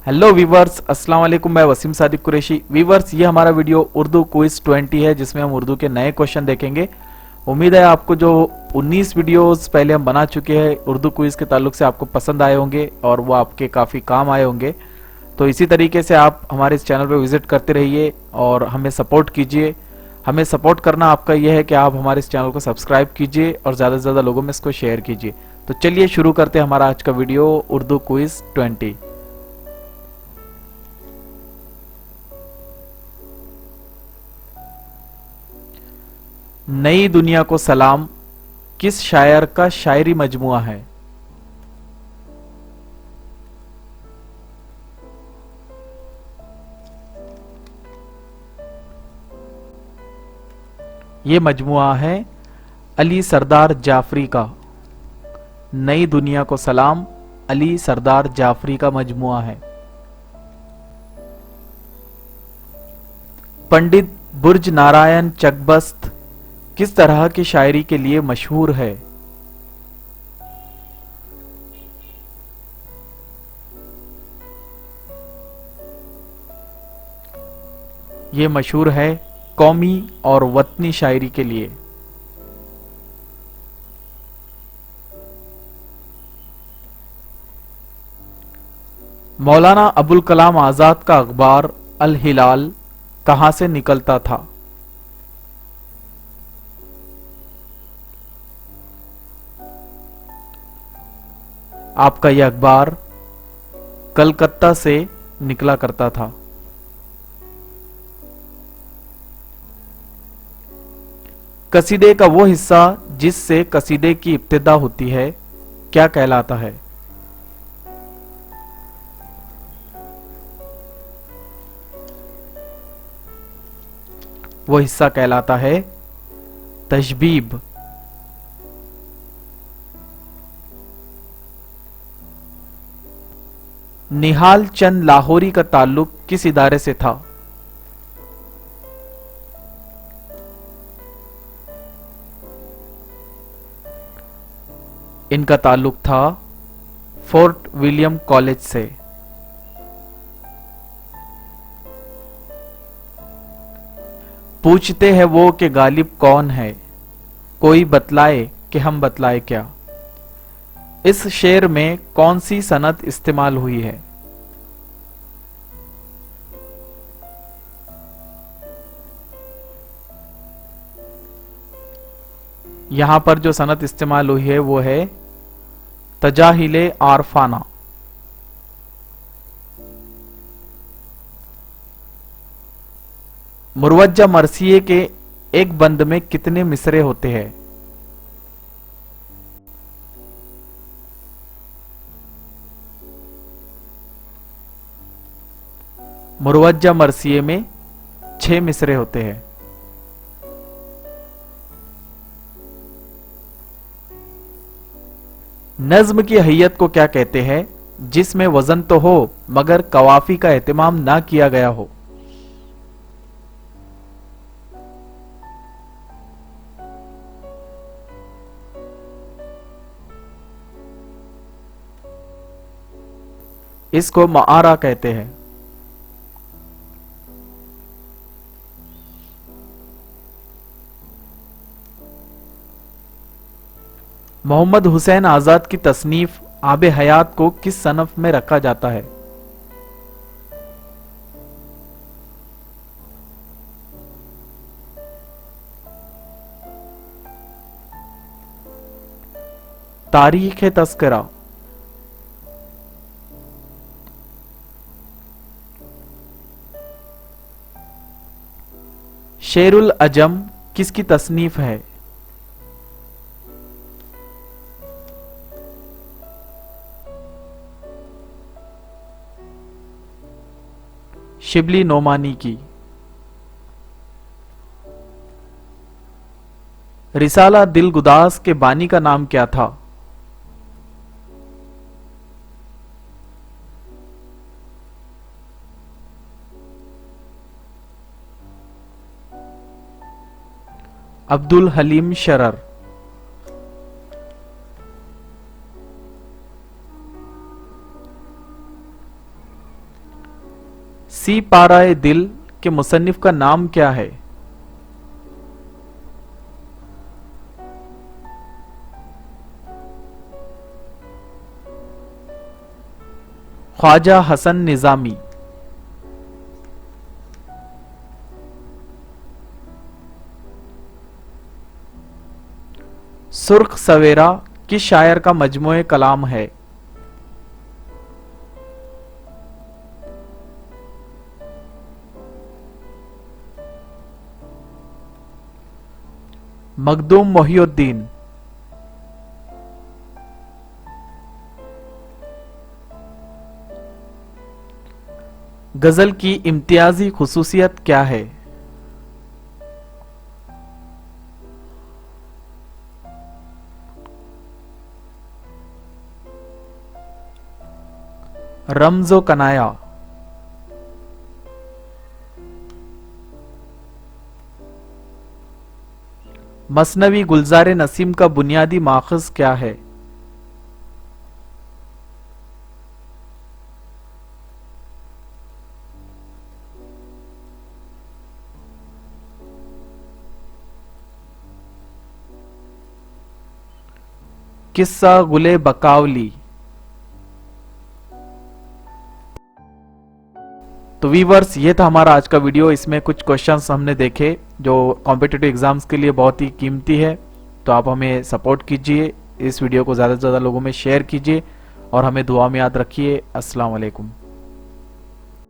Hello viewers, अस्सलाम वालेकुम। मैं वसीम सादिक कुरैशी। वीवर्स, ये हमारा वीडियो उर्दू क्विज 20 है, जिसमें हम उर्दू के नए क्वेश्चन देखेंगे। उम्मीद है आपको जो 19 वीडियोस पहले हम बना चुके हैं उर्दू क्विज के ताल्लुक से आपको पसंद आए होंगे और वो आपके काफ़ी काम आए होंगे। तो इसी तरीके से आप हमारे इस चैनल पर विजिट करते रहिए और हमें सपोर्ट कीजिए। हमें सपोर्ट करना आपका यह है कि आप हमारे इस चैनल को सब्सक्राइब कीजिए और ज़्यादा से ज़्यादा लोगों में इसको शेयर कीजिए। तो चलिए शुरू करते हैं हमारा आज का वीडियो उर्दू क्विज 20। नई दुनिया को सलाम किस शायर का शायरी मजमुआ है? ये मजमुआ है अली सरदार जाफरी का। नई दुनिया को सलाम अली सरदार जाफरी का मजमुआ है। पंडित बुर्ज नारायण चकबस्त किस तरह की शायरी के लिए मशहूर है? ये मशहूर है कौमी और वतनी शायरी के लिए। मौलाना अबुल कलाम आजाद का अखबार अल हिलाल कहां से निकलता था? आपका यह अखबार कलकत्ता से निकला करता था। कसीदे का वो हिस्सा जिससे कसीदे की इब्तिदा होती है क्या कहलाता है? वो हिस्सा कहलाता है तशबीब। निहाल चंद लाहौरी का ताल्लुक किस इदारे से था? इनका ताल्लुक था फोर्ट विलियम कॉलेज से। पूछते हैं वो कि गालिब कौन है, कोई बतलाए कि हम बतलाए क्या। इस शेर में कौन सी सनद इस्तेमाल हुई है? यहां पर जो सनद इस्तेमाल हुई है वो है तजाहिले आरफाना। मुरवज्जा मरसिये के एक बंद में कितने मिसरे होते हैं? मुरवज्जा मरसिये में 6 मिसरे होते हैं। नज्म की हैयत को क्या कहते हैं जिसमें वजन तो हो मगर कवाफी का एहतमाम ना किया गया हो? इसको मआरा कहते हैं। मोहम्मद हुसैन आजाद की तसनीफ आबे हयात को किस सनफ में रखा जाता है? तारीख तस्करा। शेरुल अजम किसकी तसनीफ है? शिबली नोमानी की। रिसाला दिल गुदास के बानी का नाम क्या था? अब्दुल हलीम शरर। सी पाराए दिल के मुसन्निफ का नाम क्या है? ख्वाजा हसन निजामी। सुर्ख सवेरा किस शायर का मजमूए कलाम है? मखदूम मोहिउद्दीन। गजल की इम्तियाजी खुसूसियत क्या है? रमज़ो कनाया। मसनवी गुलजार नसीम का बुनियादी माखज़ क्या है? किस्सा गुले बकावली। तो वीवर्स, ये था हमारा आज का वीडियो। इसमें कुछ क्वेश्चंस हमने देखे जो कॉम्पिटिटिव एग्जाम्स के लिए बहुत ही कीमती है। तो आप हमें सपोर्ट कीजिए, इस वीडियो को ज़्यादा से ज़्यादा लोगों में शेयर कीजिए और हमें दुआ में याद रखिए। अस्सलाम वालेकुम।